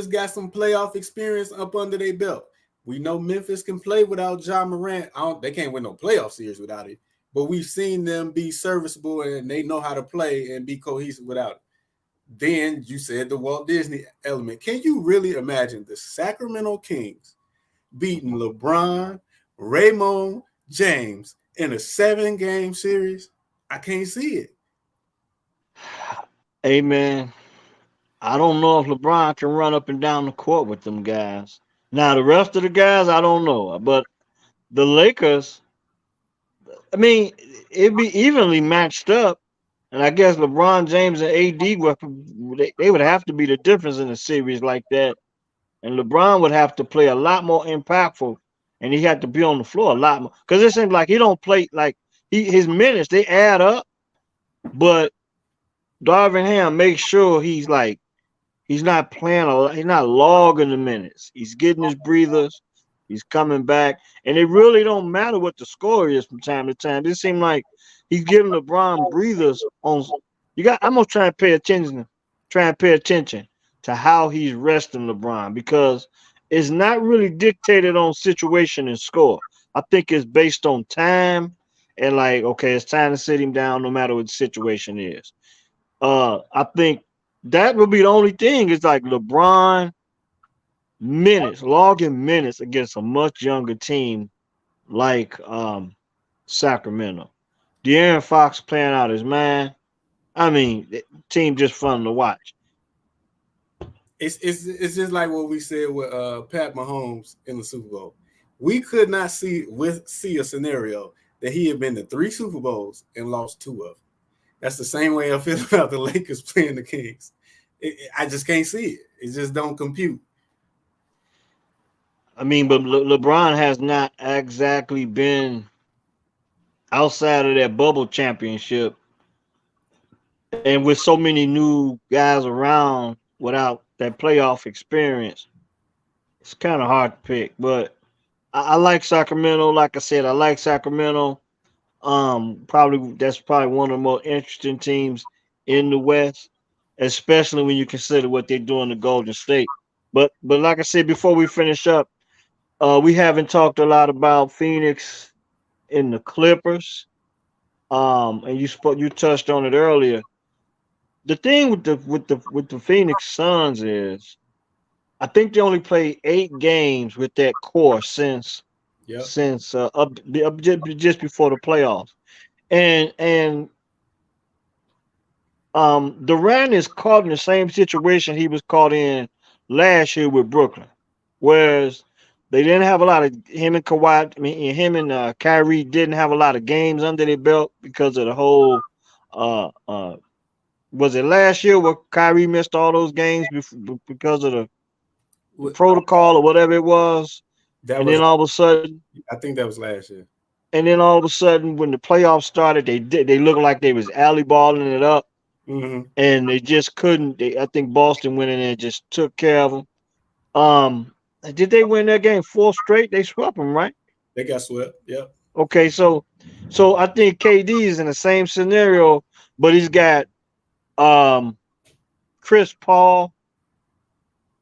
got some playoff experience up under their belt. We know Memphis can play without Ja Morant. They can't win no playoff series without it. But we've seen them be serviceable and they know how to play and be cohesive without it. Then you said the Walt Disney element. Can you really imagine the Sacramento Kings beating LeBron, Raymond James in a 7-game series? I can't see it. Hey, man, I don't know if LeBron can run up and down the court with them guys. Now, the rest of the guys, I don't know. But the Lakers, I mean, it'd be evenly matched up. And I guess LeBron James and AD they would have to be the difference in a series like that. And LeBron would have to play a lot more impactful, and he had to be on the floor a lot more. Because it seems like he don't play like his minutes they add up, but Darvin Ham makes sure he's not playing a lot, he's not logging the minutes. He's getting his breathers, he's coming back, and it really don't matter what the score is from time to time. It seems like he's giving LeBron breathers on. I'm gonna try and pay attention to how he's resting LeBron because it's not really dictated on situation and score. I think it's based on time and like, okay, it's time to sit him down no matter what the situation is. I think that would be the only thing is like LeBron minutes, logging minutes against a much younger team like Sacramento. De'Aaron Fox playing out his mind. I mean, the team just fun to watch. It's just like what we said with Pat Mahomes in the Super Bowl. We could not see a scenario that he had been to 3 Super Bowls and lost 2 of them. That's the same way I feel about the Lakers playing the Kings. I just can't see it. It just don't compute. I mean, but LeBron has not exactly been outside of that bubble championship, and with so many new guys around without that playoff experience, it's kind of hard to pick. But I like Sacramento. Like I said, I like Sacramento. Probably that's probably one of the most interesting teams in the West, especially when you consider what they're doing to Golden State. But like I said before we finish up, we haven't talked a lot about Phoenix in the Clippers. And you touched on it earlier. The thing with the Phoenix Suns is I think they only played 8 games with that core Yep. since up just before the playoffs. And Durant is caught in the same situation he was caught in last year with Brooklyn, whereas they didn't have a lot of him and Kawhi. I mean, him and Kyrie didn't have a lot of games under their belt because of the whole. Was it last year where Kyrie missed all those games because of the protocol or whatever it was? And then all of a sudden, I think that was last year. And then all of a sudden, when the playoffs started, they looked like they was alley balling it up, and they just couldn't. I think Boston went in there and just took care of them. Did they win that game 4 straight? They swept them, right? They got swept. Yep. Okay, so I think KD is in the same scenario, but he's got Chris Paul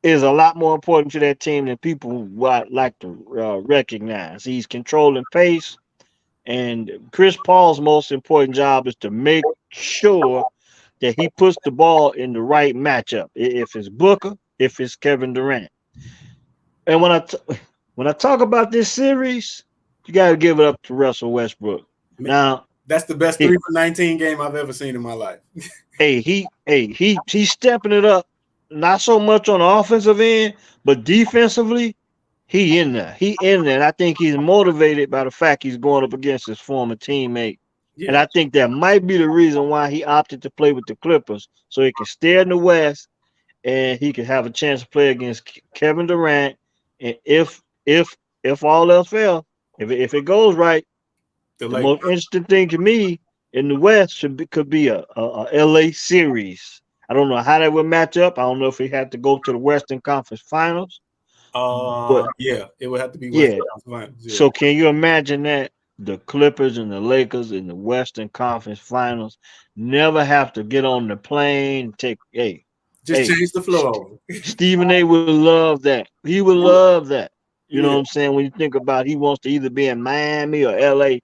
is a lot more important to that team than people like to recognize. He's controlling pace. And Chris Paul's most important job is to make sure that he puts the ball in the right matchup. If it's Booker, if it's Kevin Durant. And when I talk about this series, you got to give it up to Russell Westbrook. Now that's the best 3 for 19 game I've ever seen in my life. He's stepping it up. Not so much on the offensive end, but defensively. He in there. And I think he's motivated by the fact he's going up against his former teammate. Yeah. And I think that might be the reason why he opted to play with the Clippers, so he can stay in the West and he can have a chance to play against Kevin Durant. And if all else fails, if it goes right, the most interesting thing to me in the West could be a LA series. I don't know how that would match up. I don't know if he had to go to the Western Conference Finals. But yeah, it would have to be Western Conference. Yeah. So can you imagine that the Clippers and the Lakers in the Western Conference Finals never have to get on the plane and take change the flow. Stephen A would love that. He would love that. You know what I'm saying? When you think about he wants to either be in Miami or LA,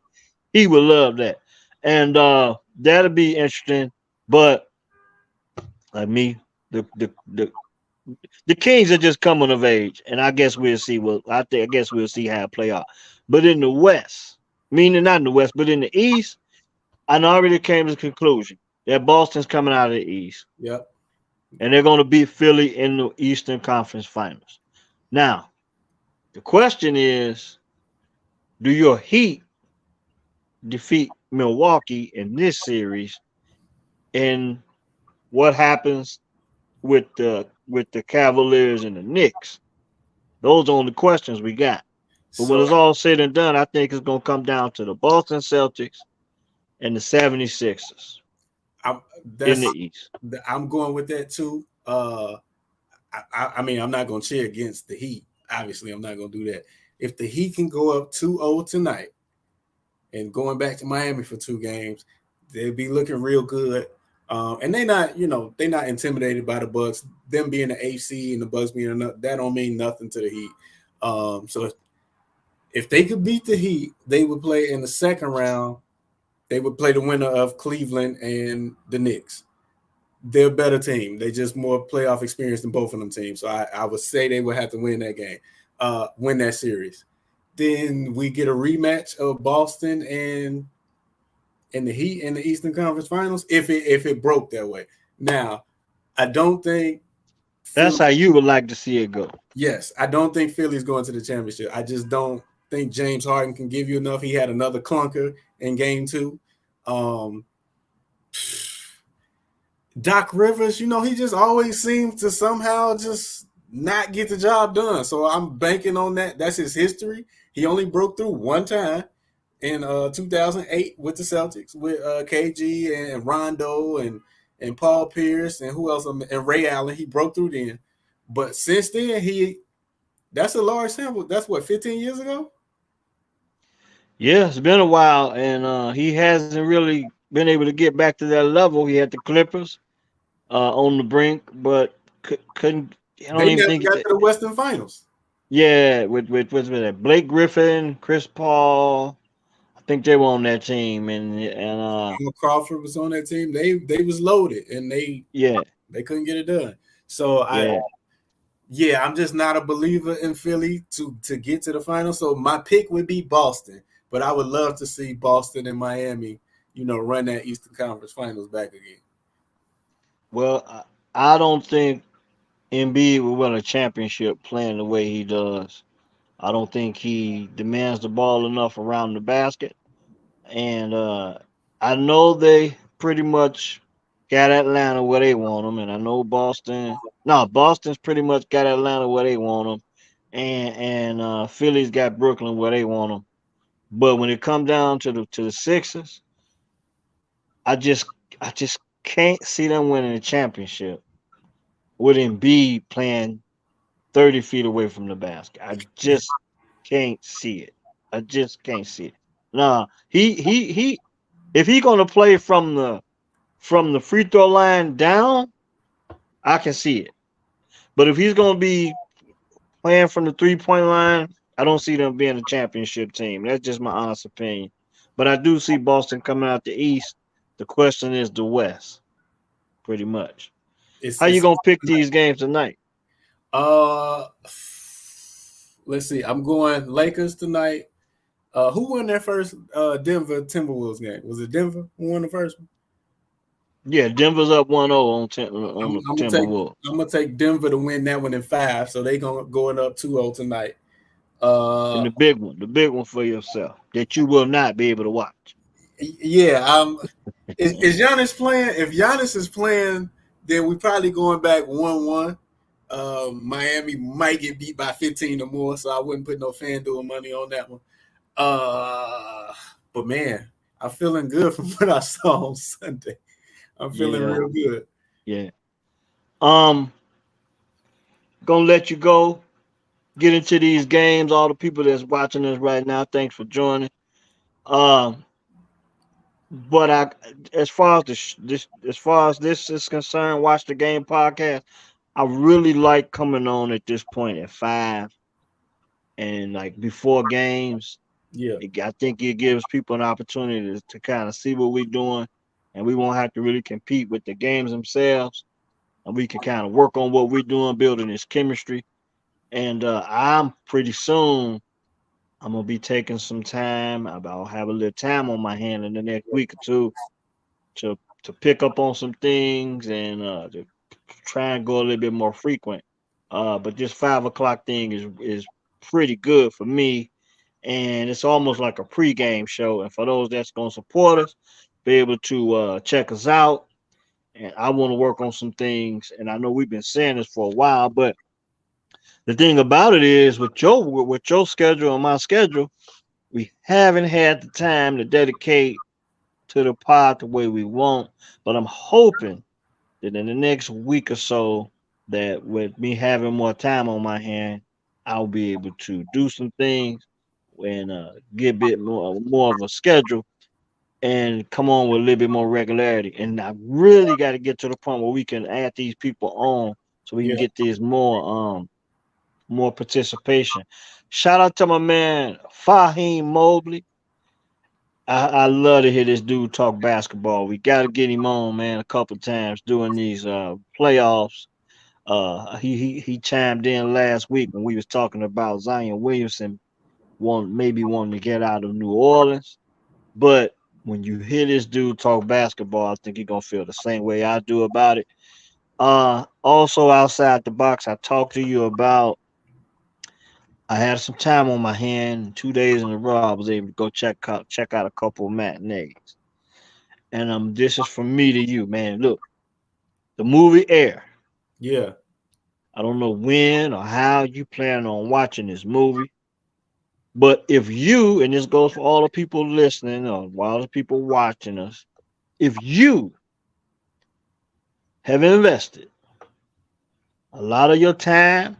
he would love that. And that'll be interesting. But like me, the Kings are just coming of age, and I guess we'll see. I guess we'll see how it play out. But in the West, meaning not in the West, but in the East, I already came to the conclusion that Boston's coming out of the East. Yep. And they're going to beat Philly in the Eastern Conference Finals. Now, the question is, do your Heat defeat Milwaukee in this series? And what happens with the Cavaliers and the Knicks? Those are only questions we got. But when So it's all said and done, I think it's going to come down to the Boston Celtics and the 76ers I'm in that's the East. I'm going with that too. I mean, I'm not going to cheer against the Heat. Obviously, I'm not going to do that. If the Heat can go up 2-0 tonight and going back to Miami for 2 games, they'll be looking real good. And they not, they're not intimidated by the Bucks. Them being the AC and the Bucks being enough, that don't mean nothing to the Heat. So if they could beat the Heat, they would play in the second round. They would play the winner of Cleveland and the Knicks. They're a better team. They just more playoff experience than both of them teams. So I would say they would have to win that game, win that series. Then we get a rematch of Boston and the Heat in the Eastern Conference Finals if it broke that way. Now, I don't think That's Philly. how you would like to see it go. Yes, I don't think Philly's going to the championship. I just don't think James Harden can give you enough. He had another clunker in Game 2. Um, Doc Rivers, he just always seems to somehow just not get the job done. So I'm banking on that. That's his history. He only broke through one time in 2008 with the Celtics with KG and Rondo and Paul Pierce and who else and Ray Allen. He broke through then, but since then that's a large sample. That's what 15 years ago. Yeah, it's been a while, and he hasn't really been able to get back to that level. He had the Clippers on the brink, but couldn't. I don't They even never think. got to the Western Finals. Yeah, with that Blake Griffin, Chris Paul. I think they were on that team, and Jamal Crawford was on that team. They was loaded and they yeah, they couldn't get it done. So yeah. I'm just not a believer in Philly to get to the final. So my pick would be Boston, but I would love to see Boston and Miami, run that Eastern Conference Finals back again. Well, I don't think Embiid will win a championship playing the way he does. I don't think he demands the ball enough around the basket. And I know they pretty much got Atlanta where they want them, and I know Boston. No, Boston's pretty much got Atlanta where they want them, and Philly's got Brooklyn where they want them. But when it comes down to the Sixers, I just I just can't see them winning a championship with Embiid playing 30 feet away from the basket. I just can't see it. I just can't see it. Nah, he if he gonna play from the free throw line down, I can see it. But if he's gonna be playing from the 3 point line, I don't see them being a championship team. That's just my honest opinion. But I do see Boston coming out the East. The question is the West, pretty much. It's How you it's gonna pick these games tonight? uh let's see. I'm going Lakers tonight. Who won their first Denver Timberwolves game? Was it Denver who won the first one? Yeah, Denver's up 1-0 I'm, on the I'm gonna take Timberwolves. I'm gonna take Denver to win that one in 5, so they going up 2-0 tonight. And Uh, the big one for yourself that you will not be able to watch. yeah. Is Giannis playing? If Giannis is playing, then we probably going back 1-1. Miami might get beat by 15 or more, so I wouldn't put no FanDuel money on that one. But man, I'm feeling good from what I saw on Sunday. I'm feeling Yeah, real good. yeah. Um, gonna let you go. Get into these games. All the people that's watching us right now, thanks for joining. Um, but as far as as far as this is concerned, watch the game podcast. I really like coming on at this point at 5 and like before games. Yeah. I think it gives people an opportunity to kind of see what we're doing, and we won't have to really compete with the games themselves, and we can kind of work on what we're doing, building this chemistry. And I'm pretty soon I'm gonna be taking some time. I'll have a little time on my hand in the next week or two to pick up on some things and to try and go a little bit more frequent. But this 5 o'clock thing is pretty good for me, and it's almost like a pregame show. And for those that's gonna support us, be able to check us out. and I want to work on some things. And I know we've been saying this for a while, but the thing about it is with your schedule and my schedule, we haven't had the time to dedicate to the pod the way we want. But I'm hoping that in the next week or so, that with me having more time on my hand, I'll be able to do some things and get a bit more of a schedule and come on with a little bit more regularity. And I really got to get to the point where we can add these people on so we can Yeah, get this more participation. Shout out to my man Fahim Mobley. I love to hear this dude talk basketball. We got to get him on, man, a couple times during these playoffs. He chimed in last week when we was talking about Zion Williamson maybe wanting to get out of New Orleans. But when you hear this dude talk basketball, I think you're gonna feel the same way I do about it. Also outside the box, I talked to you about. I had some time on my hand. 2 days in a row, I was able to go check out a couple of matinees. And this is from me to you, man. Look, the movie Air. yeah, I don't know when or how you plan on watching this movie, but if you, and this goes for all the people listening or all the people watching us, if you have invested a lot of your time,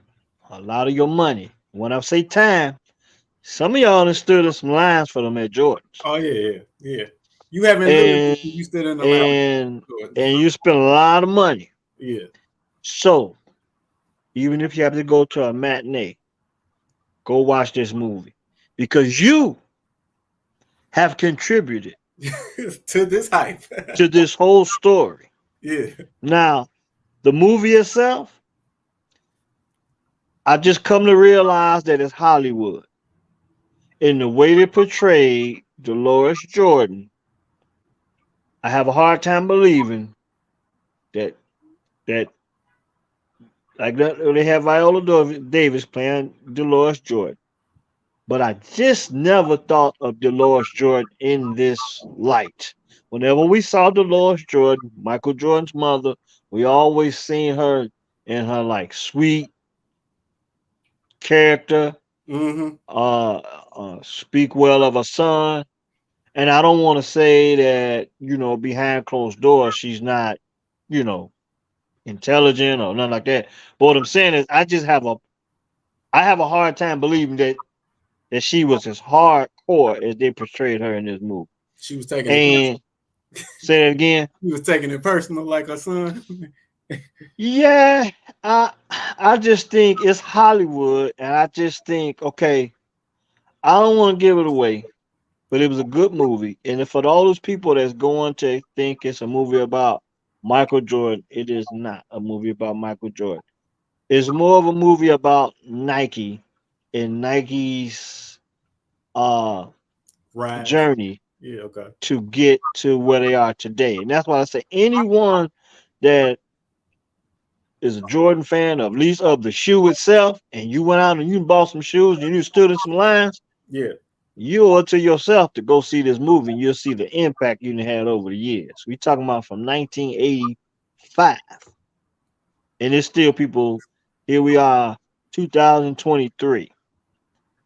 a lot of your money. When I say time, some of y'all done stood in some lines for them at Jordans. oh yeah. You haven't lived And until you stood in the line. and and you spend a lot of money. Yeah, So even if you have to go to a matinee, go watch this movie. Because you have contributed to this hype. to this whole story. Yeah, Now, the movie itself, I just come to realize that it's Hollywood. In the way they portrayed Dolores Jordan, I have a hard time believing that that like that they have Viola Davis playing Dolores Jordan. But I just never thought of Dolores Jordan in this light. Whenever we saw Dolores Jordan, Michael Jordan's mother, we always seen her in her like sweet character, mm-hmm. speak well of her son. And I don't want to say that, behind closed doors, she's not, you know, intelligent or nothing like that. But what I'm saying is I have a hard time believing that she was as hardcore as they portrayed her in this movie. She was taking it personal. And say that again. She was taking it personal, like her son. Yeah, I just think it's Hollywood, and I just think, okay, I don't want to give it away, but it was a good movie. And if for all those people that's going to think it's a movie about Michael Jordan, it is not a movie about Michael Jordan. It's more of a movie about Nike and Nike's uh Right. journey Yeah. Okay. to get to where they are today. And that's why I say anyone that is a Jordan fan, of at least of the shoe itself, and you went out and you bought some shoes and you stood in some lines, Yeah. you owe it to yourself to go see this movie, and you'll see the impact you had over the years. We talking about from 1985, and it's still people. Here we are, 2023,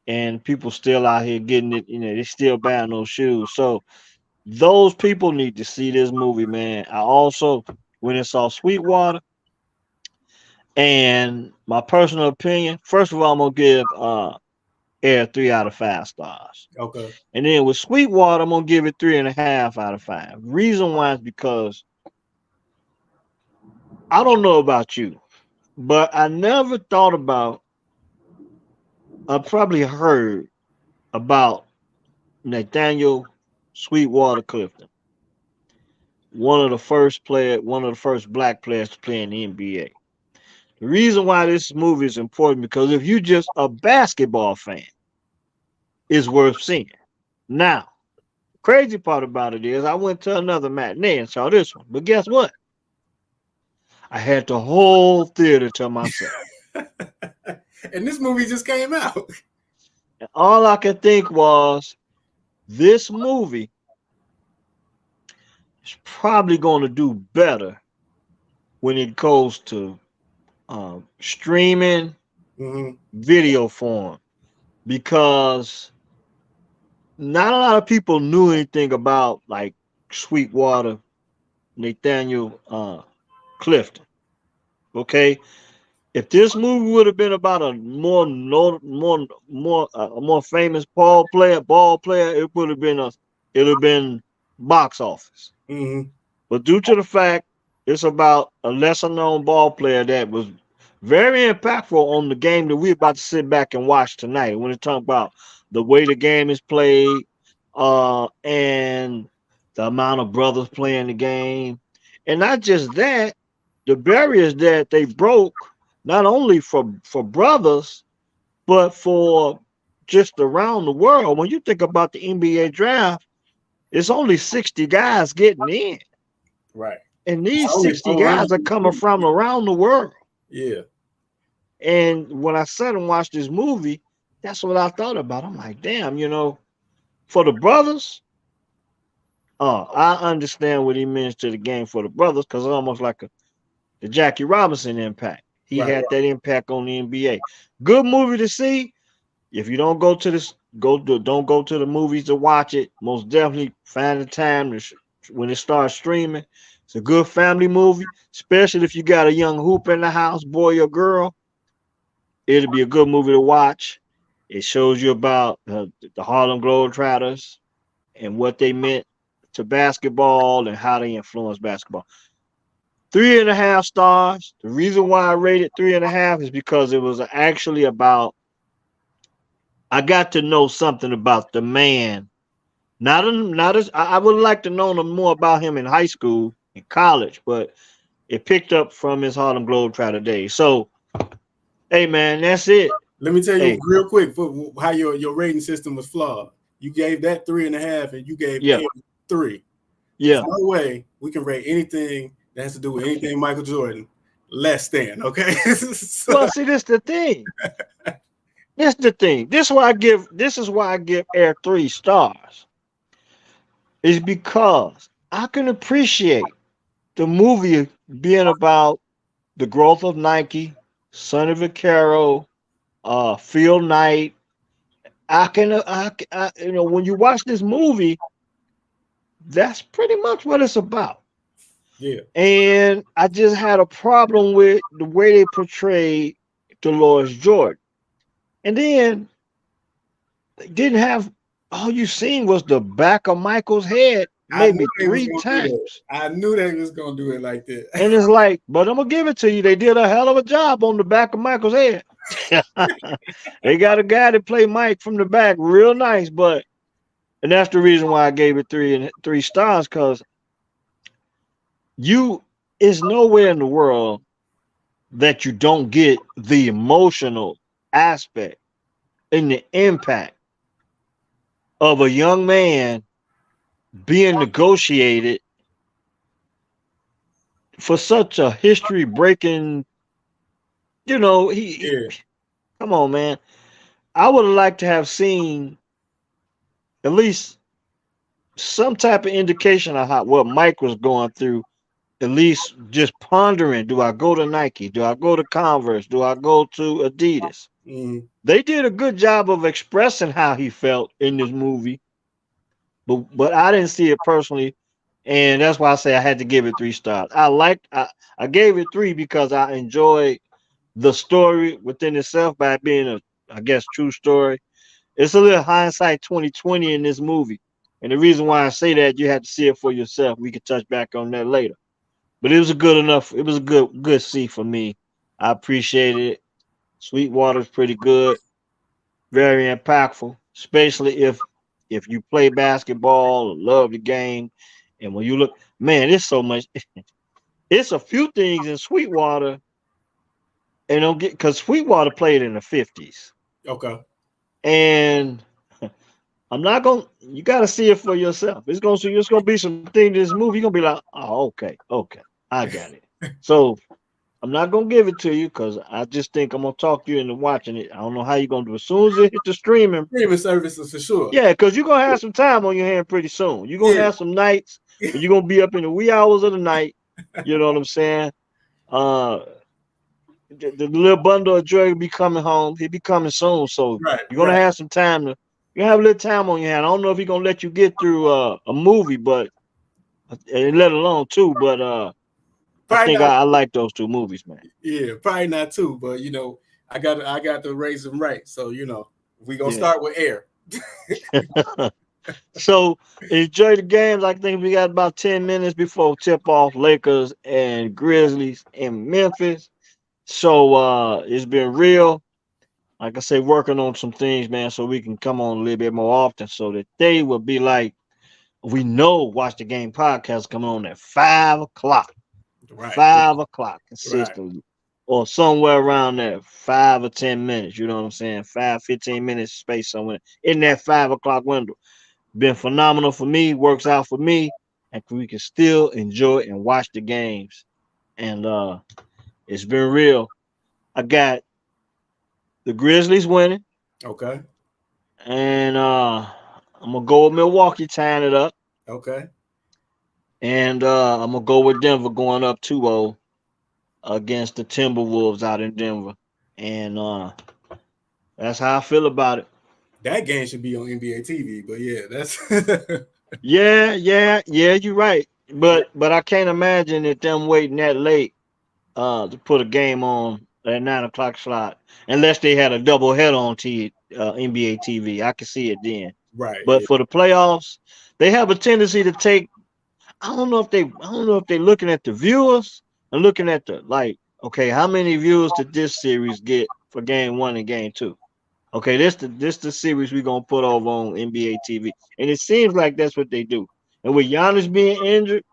and people still out here getting it. They still buying those shoes. So those people need to see this movie, man. I also went and saw Sweetwater, and my personal opinion. First of all, I'm gonna give Air 3 out of 5 stars. Okay. And then with Sweetwater, I'm gonna give it 3.5 out of 5. Reason why is because I don't know about you, but I never thought about. I probably heard about Nathaniel Sweetwater Clifton, one of the first black players to play in the NBA. The reason why this movie is important because if you just a basketball fan, it's worth seeing. Now, crazy part about it is I went to another matinee and saw this one. But guess what? I had the whole theater to myself. And this movie just came out. And all I could think was this movie is probably going to do better when it goes to streaming Mm-hmm. video form because not a lot of people knew anything about like Sweetwater Nathaniel Clifton. Okay, if this movie would have been about a a more famous ball player, it would have been box office. Mm-hmm. But due to the fact it's about a lesser known ball player that was very impactful on the game that we're about to sit back and watch tonight. When it talk about the way the game is played, and the amount of brothers playing the game, and not just that, the barriers that they broke, not only for brothers, but for just around the world. When you think about the NBA draft, it's only 60 guys getting in. Right. And these Only 60 guys are coming 400. from around the world. Yeah. And when I sat and watched this movie, that's what I thought about. I'm like, damn, for the brothers, I understand what he means to the game for the brothers because it's almost like the Jackie Robinson impact. He Right. had that impact on the NBA. Good movie to see. If you don't go to this, don't go to the movies to watch it. Most definitely find the time when it starts streaming. It's a good family movie, especially if you got a young hoop in the house, boy or girl. It'll be a good movie to watch. It shows you about the Harlem Globetrotters and what they meant to basketball and how they influenced basketball. 3.5 stars. The reason why I rated 3.5 is because it was actually about. I got to know something about the man. Not as I would like to know more about him in high school, in college, but it picked up from his Harlem Globetrotter days. So, hey man, that's it. Let me tell you Hey. real quick for how your rating system was flawed. You gave that 3.5, and you gave Yeah. him 3. Yeah. There's no way we can rate anything that has to do with anything Michael Jordan less than. Okay. So, Well, see, this is the thing. This is the thing. This is why I give Air 3 stars. Is because I can appreciate the movie being about the growth of Nike, Sonny Vaccaro, Phil Knight. When you watch this movie, that's pretty much what it's about. yeah. And I just had a problem with the way they portrayed Dolores Jordan. And then they didn't have, all you seen was the back of Michael's head maybe 3 times. I knew they was gonna do it like that. And it's like, but I'm gonna give it to you. They did a hell of a job on the back of Michael's head. They got a guy that played Mike from the back, real nice. And that's the reason why I gave it 3 stars, because is nowhere in the world that you don't get the emotional aspect and the impact of a young man being negotiated for such a history breaking, come on, man. I would have liked to have seen at least some type of indication of what Mike was going through, at least just pondering, do I go to Nike? Do I go to Converse? Do I go to Adidas? Mm. They did a good job of expressing how he felt in this movie, but I didn't see it personally, and that's why I say I had to give it 3 stars. I gave it 3 because I enjoyed the story within itself by being I guess, true story. It's a little hindsight 2020 in this movie, and the reason why I say that, you have to see it for yourself. We can touch back on that later, but it was a good C for me. I appreciated it. Sweetwater's pretty good, very impactful, especially if you play basketball, love the game, and when you look, man, it's so much. It's a few things in Sweetwater, and don't get, because Sweetwater played in the 50s, Okay. and you got to see it for yourself. It's gonna be some things in this movie. You're gonna be like, oh, okay, I got it. So I'm not gonna give it to you because I just think I'm gonna talk you into watching it. I don't know how you're gonna do it. As soon as it hit the streaming Services for sure. Yeah, because you're gonna have some time on your hand pretty soon. You're gonna have some nights, and you're gonna be up in the wee hours of the night. You know what I'm saying? Uh, the little bundle of joy will be coming home. He'll be coming soon, so Right, you're gonna right. have some time to. You have a little time on your hand. I don't know if he's gonna let you get through a movie, but and let alone two. But I Probably think not. I like those two movies, man. Yeah, probably not two. But I got to raise them right. So we gonna Yeah. start with Air. So enjoy the games. I think we got about 10 minutes before tip off. Lakers and Grizzlies in Memphis. So it's been real. Like I say, working on some things, man, so we can come on a little bit more often so that they will be like, we know Watch the Game podcast coming on at 5 o'clock. Right, 5 o'clock right. consistently. Or somewhere around there, 5 or 10 minutes. You know what I'm saying? 5, 15 minutes space somewhere in that 5 o'clock window. Been phenomenal for me, works out for me, and we can still enjoy and watch the games. And it's been real. I got the Grizzlies winning, Okay, and I'm gonna go with Milwaukee tying it up, okay. and I'm gonna go with Denver going up 2-0 against the Timberwolves out in Denver, and that's how I feel about it. That game should be on NBA TV. But yeah, that's Yeah, you're right. But I can't imagine that them waiting that late to put a game on at 9 o'clock slot unless they had a double head on NBA TV. I can see it then. right. But Yeah. for the playoffs, they have a tendency to take. I don't know if they're looking at the viewers and looking at the like. Okay, how many viewers did this series get for game one and game two? Okay, this the series we're gonna put over on NBA TV, and it seems like that's what they do. And with Giannis being injured,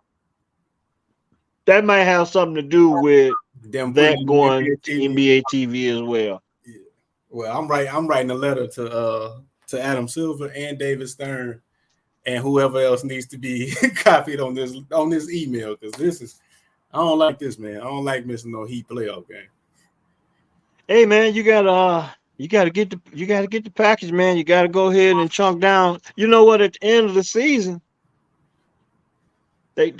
that might have something to do with Them putting that it on going NBA to TV. NBA TV as well. Yeah. Well, I'm writing a letter to Adam Silver and David Stern and whoever else needs to be copied on this email because I don't like this, man. I don't like missing no Heat playoff game. Hey man, you gotta get the package, man. You gotta go ahead and chunk down. You know what? At the end of the season, they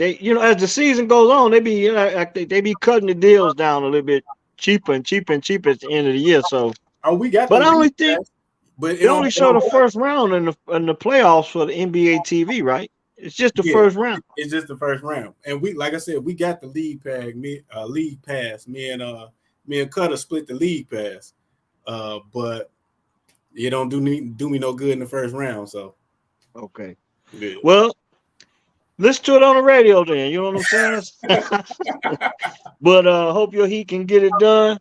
as the season goes on, they be like they be cutting the deals down a little bit cheaper and cheaper and cheaper at the end of the year. So, Oh, we got the but I only league think pass, but they only show the first round in the playoffs for the NBA TV, right? It's just the yeah, first round. it's just the first round. And we, like I said, we got the league pass. Me and Cutter split the league pass. But it don't do me no good in the first round. So Okay. yeah. Well, listen to it on the radio then. You know what I'm saying? But hope your Heat can get it done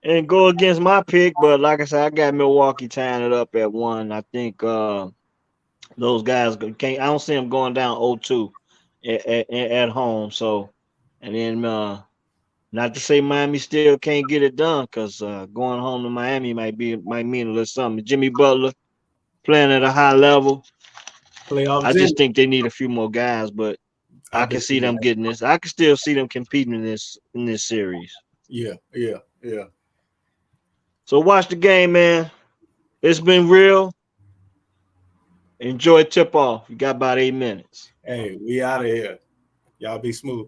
and go against my pick. But like I said, I got Milwaukee tying it up at 1. I think those guys can't. I don't see them going down 0-2 at home. So, and then not to say Miami still can't get it done, because going home to Miami might mean a little something. Jimmy Butler playing at a high level. Playoff I Jimmy. just think they need a few more guys, but I I can bet see you them that. getting this. I can still see them competing in this series. Yeah. So watch the game, man. It's been real. Enjoy tip off. You got about 8 minutes. Hey, we out of here. Y'all be smooth.